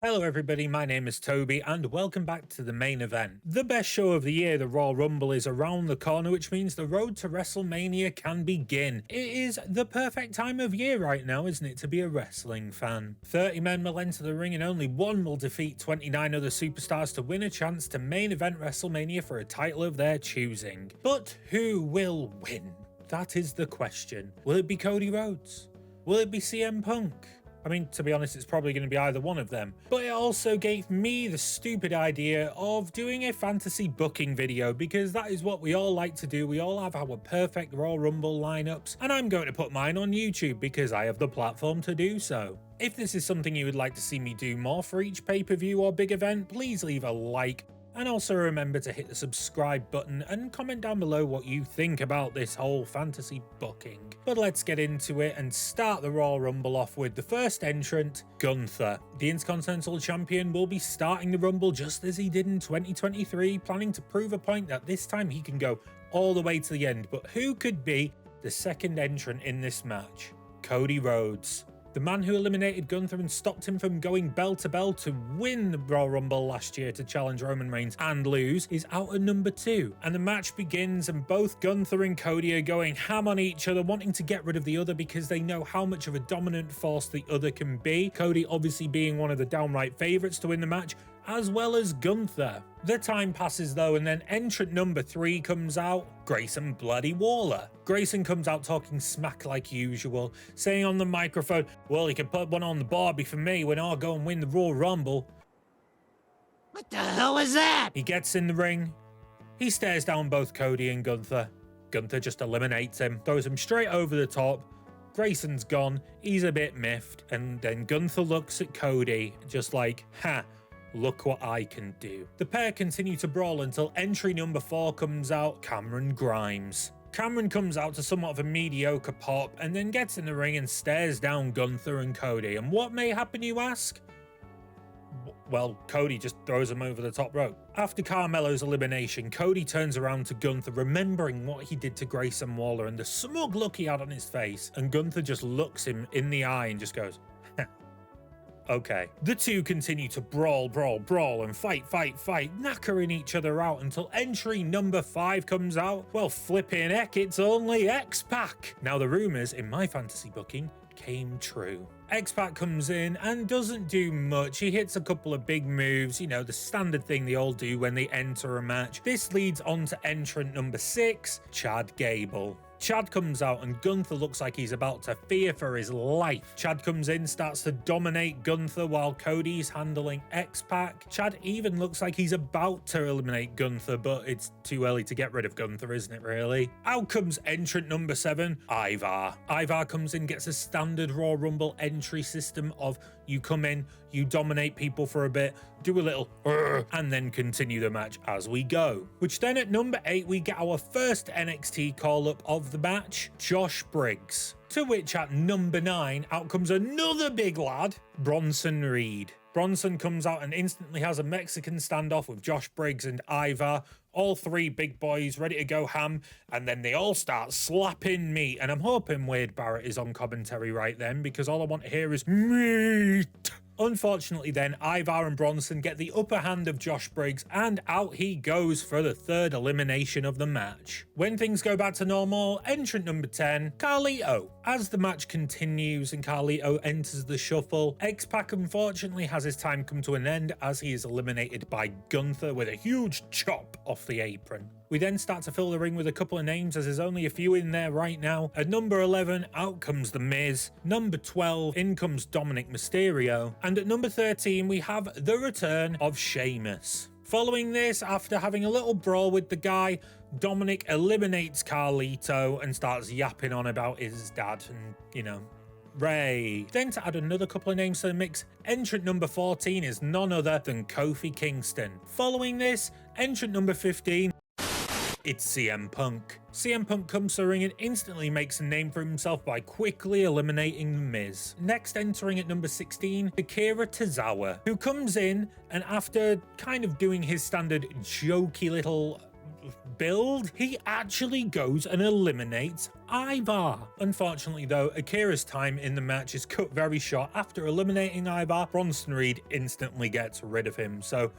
Hello everybody, my name is Toby and welcome back to the main event. The best show of the year, the Royal Rumble, is around the corner, which means the road to Wrestlemania can begin. It is the perfect time of year right now, isn't it, to be a wrestling fan. 30 men will enter the ring and only one will defeat 29 other superstars to win a chance to main event Wrestlemania for a title of their choosing. But who will win? That is the question. Will it be Cody Rhodes? Will it be CM Punk? I mean, to be honest, it's probably going to be either one of them. But it also gave me the stupid idea of doing a fantasy booking video, because that is what we all like to do. We all have our perfect Royal Rumble lineups, and I'm going to put mine on YouTube because I have the platform to do so. If this is something you would like to see me do more for each pay-per-view or big event, please leave a like. And also remember to hit the subscribe button and comment down below what you think about this whole fantasy booking. But let's get into it and start the Royal Rumble off with the first entrant, Gunther. The Intercontinental Champion will be starting the Rumble just as he did in 2023, planning to prove a point that this time he can go all the way to the end. But who could be the second entrant in this match? Cody Rhodes. The man who eliminated Gunther and stopped him from going bell to bell to win the Royal Rumble last year to challenge Roman Reigns and lose is out at number 2. And the match begins and both Gunther and Cody are going ham on each other, wanting to get rid of the other because they know how much of a dominant force the other can be. Cody obviously being one of the downright favourites to win the match, as well as Gunther. The time passes though, and then entrant number 3 comes out, Grayson Bloody Waller. Grayson comes out talking smack like usual, saying on the microphone, well, he can put one on the Barbie for me when I go and win the Royal Rumble. What the hell is that? He gets in the ring, he stares down both Cody and Gunther. Gunther just eliminates him, throws him straight over the top. Grayson's gone, he's a bit miffed, and then Gunther looks at Cody just like, ha, look what I can do. The pair continue to brawl until entry number 4 comes out, Cameron Grimes. Cameron comes out to somewhat of a mediocre pop and then gets in the ring and stares down Gunther and Cody. And what may happen, you ask? Well, Cody just throws him over the top rope. After Carmelo's elimination, Cody turns around to Gunther, remembering what he did to Grayson Waller and the smug look he had on his face. And Gunther just looks him in the eye and just goes, okay. The two continue to brawl and fight, knackering each other out until entry number 5 comes out. Well, flipping heck, it's only X-Pac. Now, the rumours in my fantasy booking came true. X-Pac comes in and doesn't do much. He hits a couple of big moves, you know, the standard thing they all do when they enter a match. This leads on to entrant number 6, Chad Gable. Chad comes out and Gunther looks like he's about to fear for his life. Chad comes in, starts to dominate Gunther while Cody's handling X-Pac. Chad even looks like he's about to eliminate Gunther, but it's too early to get rid of Gunther, isn't it really? Out comes entrant number 7, Ivar. Ivar comes in, gets a standard Royal Rumble entry system of you come in, you dominate people for a bit, do a little and then continue the match as we go. Which then at number 8 we get our first NXT call-up of the match, Josh Briggs. To which at number 9 out comes another big lad, Bronson Reed. Bronson comes out and instantly has a Mexican standoff with Josh Briggs and Ivar, all 3 big boys ready to go ham, and then they all start slapping meat. And I'm hoping Wade Barrett is on commentary right then, because all I want to hear is meat. Unfortunately then, Ivar and Bronson get the upper hand of Josh Briggs and out he goes for the 3rd elimination of the match. When things go back to normal, entrant number 10, Carlito. As the match continues and Carlito enters the shuffle, X-Pac unfortunately has his time come to an end as he is eliminated by Gunther with a huge chop off the apron. We then start to fill the ring with a couple of names, as there's only a few in there right now. At number 11, out comes The Miz. Number 12, in comes Dominic Mysterio. And at number 13, we have the return of Sheamus. Following this, after having a little brawl with the guy, Dominic eliminates Carlito and starts yapping on about his dad and, you know, Ray. Then to add another couple of names to the mix, entrant number 14 is none other than Kofi Kingston. Following this, entrant number 15, it's CM Punk. CM Punk comes to the ring and instantly makes a name for himself by quickly eliminating The Miz. Next entering at number 16, Akira Tozawa, who comes in and after kind of doing his standard jokey little build, he actually goes and eliminates Ivar. Unfortunately though, Akira's time in the match is cut very short. After eliminating Ivar, Bronson Reed instantly gets rid of him. So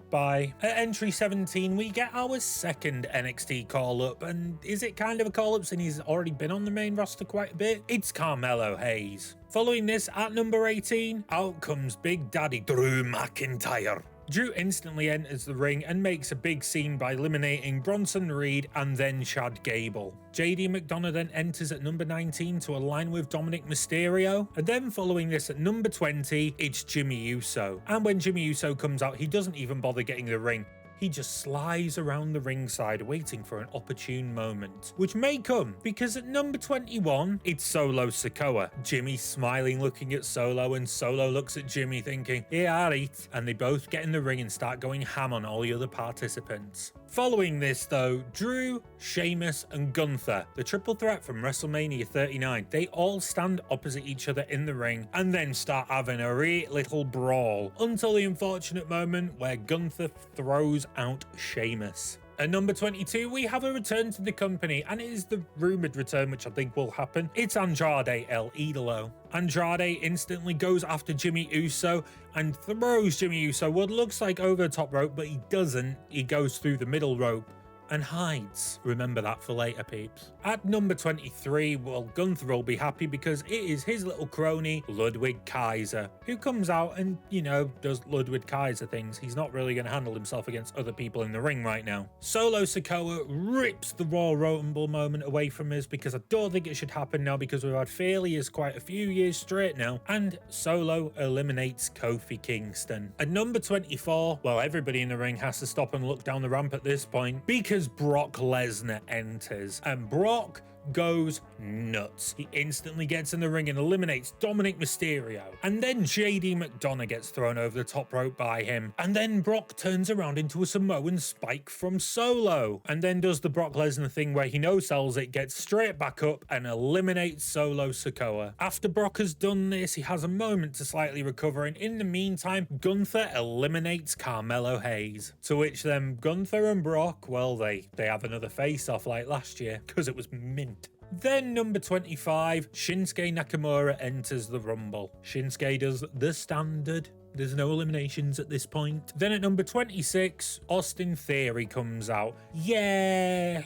bye. At entry 17, we get our second NXT call-up, and is it kind of a call-up since he's already been on the main roster quite a bit? It's Carmelo Hayes. Following this, at number 18, out comes Big Daddy Drew McIntyre. Drew instantly enters the ring and makes a big scene by eliminating Bronson Reed and then Chad Gable. JD McDonough then enters at number 19 to align with Dominic Mysterio, and then following this at number 20, it's Jimmy Uso. And when Jimmy Uso comes out, he doesn't even bother getting the ring. He just slides around the ringside waiting for an opportune moment, which may come because at number 21, it's Solo Sikoa. Jimmy's smiling looking at Solo, and Solo looks at Jimmy thinking, yeah, alright, and they both get in the ring and start going ham on all the other participants. Following this though, Drew, Sheamus and Gunther, the triple threat from WrestleMania 39, they all stand opposite each other in the ring and then start having a real little brawl until the unfortunate moment where Gunther throws out Sheamus. At number 22, we have a return to the company, and it is the rumoured return, which I think will happen. It's Andrade El Idolo. Andrade instantly goes after Jimmy Uso and throws Jimmy Uso what looks like over the top rope, but he doesn't. He goes through the middle rope and hides. Remember that for later, peeps. At number 23, well, Gunther will be happy because it is his little crony, Ludwig Kaiser, who comes out and, you know, does Ludwig Kaiser things. He's not really going to handle himself against other people in the ring right now. Solo Sikoa rips the Royal Rumble moment away from us because I don't think it should happen now because we've had failures quite a few years straight now, and Solo eliminates Kofi Kingston. At number 24, well, everybody in the ring has to stop and look down the ramp at this point because Brock Lesnar enters, and Brock goes nuts. He instantly gets in the ring and eliminates Dominic Mysterio, and then JD McDonough gets thrown over the top rope by him, and then Brock turns around into a Samoan spike from Solo, and then does the Brock Lesnar thing where he no-sells it, gets straight back up and eliminates Solo Sikoa. After Brock has done this, he has a moment to slightly recover, and in the meantime, Gunther eliminates Carmelo Hayes, to which then Gunther and Brock, well, they have another face-off like last year because it was mint. Then number 25, Shinsuke Nakamura enters the Rumble. Shinsuke does the standard. There's no eliminations at this point. Then at number 26, Austin Theory comes out. Yeah.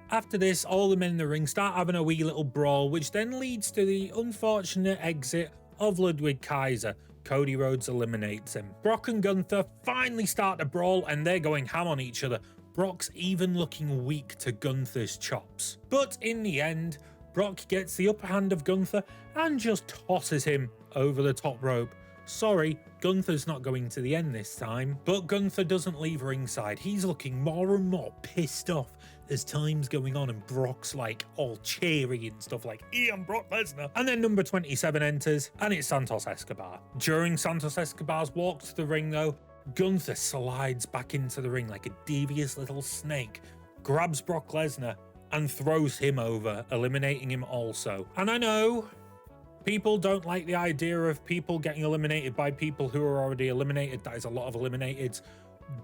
After this, all the men in the ring start having a wee little brawl, which then leads to the unfortunate exit of Ludwig Kaiser. Cody Rhodes eliminates him. Brock and Gunther finally start to brawl, and they're going ham on each other. Brock's even looking weak to Gunther's chops. But in the end, Brock gets the upper hand of Gunther and just tosses him over the top rope. Sorry, Gunther's not going to the end this time. But Gunther doesn't leave ringside. He's looking more and more pissed off as time's going on, and Brock's like all cheery and stuff like, yeah, I'm Brock Lesnar. And then number 27 enters, and it's Santos Escobar. During Santos Escobar's walk to the ring though, Gunther slides back into the ring like a devious little snake, grabs Brock Lesnar and throws him over, eliminating him also. And I know people don't like the idea of people getting eliminated by people who are already eliminated. That is a lot of eliminated,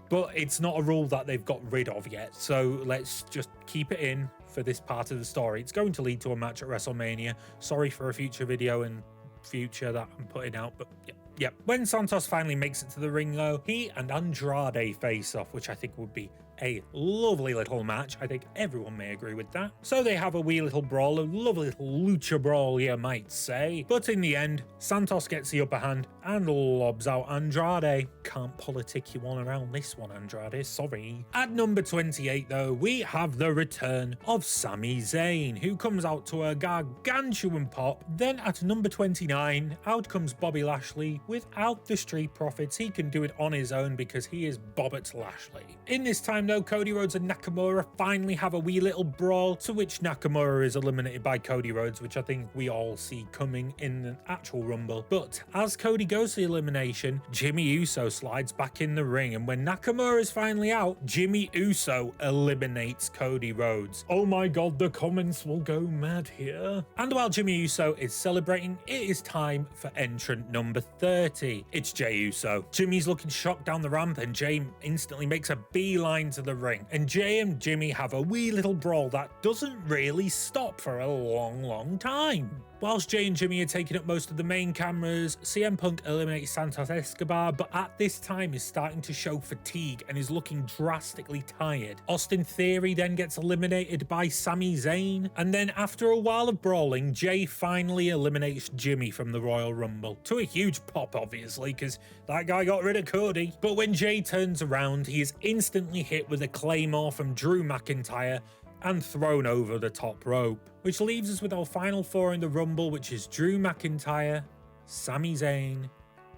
but it's not a rule that they've got rid of yet. So let's just keep it in for this part of the story. It's going to lead to a match at WrestleMania. Sorry for a future video and future that I'm putting out, but yeah. Yep. When Santos finally makes it to the ring though, he and Andrade face off, which I think would be a lovely little match. I think everyone may agree with that. So they have a wee little brawl, a lovely little lucha brawl, you might say. But in the end, Santos gets the upper hand and lobs out Andrade. Can't politic you on around this one, Andrade, sorry. At number 28 though, we have the return of Sami Zayn, who comes out to a gargantuan pop. Then at number 29, out comes Bobby Lashley. Without the Street Profits, he can do it on his own because he is Bobbert Lashley. In this time though, Cody Rhodes and Nakamura finally have a wee little brawl, to which Nakamura is eliminated by Cody Rhodes, which I think we all see coming in the actual Rumble. But as Cody goes to the elimination, Jimmy Uso slides back in the ring, and when Nakamura is finally out, Jimmy Uso eliminates Cody Rhodes. Oh my god, the comments will go mad here. And while Jimmy Uso is celebrating, it is time for entrant number 30. It's Jey Uso. Jimmy's looking shocked down the ramp, and Jey instantly makes a beeline to the ring. And Jey and Jimmy have a wee little brawl that doesn't really stop for a long time. Whilst Jey and Jimmy are taking up most of the main cameras, CM Punk eliminates Santos Escobar, but at this time is starting to show fatigue and is looking drastically tired. Austin Theory then gets eliminated by Sami Zayn, and then after a while of brawling, Jey finally eliminates Jimmy from the Royal Rumble. To a huge pop, obviously, because that guy got rid of Cody. But when Jey turns around, he is instantly hit with a Claymore from Drew McIntyre and thrown over the top rope, which leaves us with our final four in the Rumble, which is Drew McIntyre, Sami Zayn,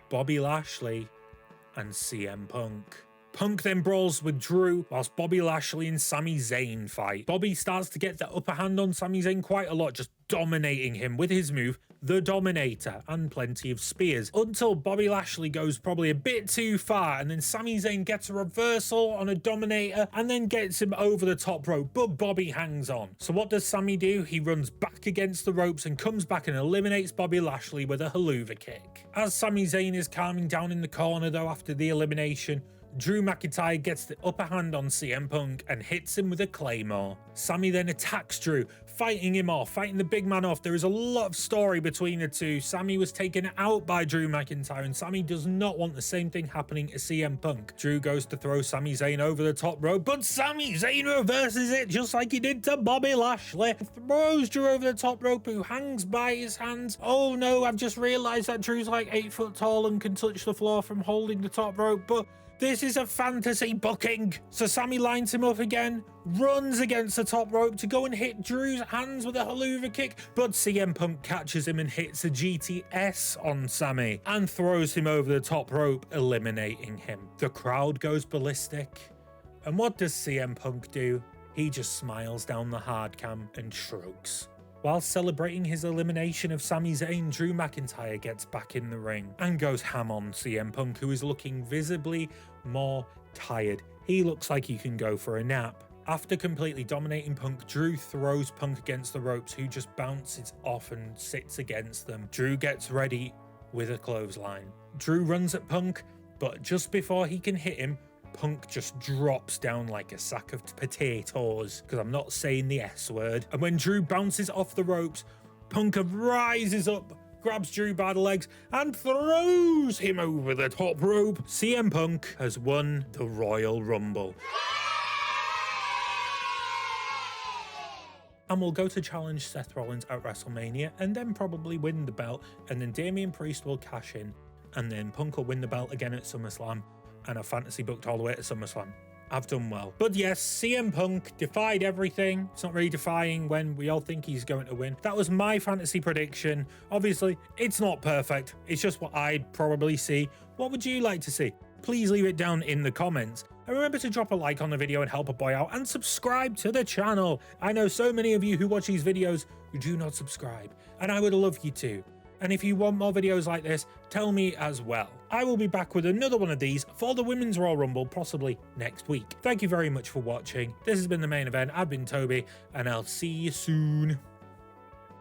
Bobby Lashley, and CM Punk. Punk then brawls with Drew whilst Bobby Lashley and Sami Zayn fight. Bobby starts to get the upper hand on Sami Zayn quite a lot, just dominating him with his move, the Dominator, and plenty of spears, until Bobby Lashley goes probably a bit too far, and then Sami Zayn gets a reversal on a Dominator and then gets him over the top rope, but Bobby hangs on. So what does Sami do? He runs back against the ropes and comes back and eliminates Bobby Lashley with a haluva kick. As Sami Zayn is calming down in the corner though after the elimination, Drew McIntyre gets the upper hand on CM Punk and hits him with a Claymore. Sami then attacks Drew, fighting him off, fighting the big man off. There is a lot of story between the two. Sami was taken out by Drew McIntyre, and Sami does not want the same thing happening to CM Punk. Drew goes to throw Sami Zayn over the top rope, but Sami Zayn reverses it just like he did to Bobby Lashley. Throws Drew over the top rope, who hangs by his hands. Oh no, I've just realised that Drew's like 8 foot tall and can touch the floor from holding the top rope, but this is a fantasy booking. So Sami lines him up again, runs against the top rope to go and hit Drew's hands with a haluva kick, but CM Punk catches him and hits a GTS on Sami and throws him over the top rope, eliminating him. The crowd goes ballistic. And what does CM Punk do? He just smiles down the hard cam and shrugs. While celebrating his elimination of Sami Zayn, Drew McIntyre gets back in the ring and goes ham on CM Punk, who is looking visibly more tired. He looks like he can go for a nap. After completely dominating Punk, Drew throws Punk against the ropes, who just bounces off and sits against them. Drew gets ready with a clothesline. Drew runs at Punk, but just before he can hit him, Punk just drops down like a sack of potatoes, because I'm not saying the S word. And when Drew bounces off the ropes, Punk rises up, grabs Drew by the legs, and throws him over the top rope. CM Punk has won the Royal Rumble. And will go to challenge Seth Rollins at WrestleMania, and then probably win the belt, and then Damian Priest will cash in, and then Punk will win the belt again at SummerSlam, and a fantasy booked all the way to SummerSlam. I've done well. But yes, CM Punk defied everything. It's not really defying when we all think he's going to win. That was my fantasy prediction. Obviously, it's not perfect. It's just what I'd probably see. What would you like to see? Please leave it down in the comments. And remember to drop a like on the video and help a boy out, and subscribe to the channel. I know so many of you who watch these videos who do not subscribe, and I would love you to. And if you want more videos like this, tell me as well. I will be back with another one of these for the Women's Royal Rumble, possibly next week. Thank you very much for watching. This has been the main event. I've been Toby, and I'll see you soon.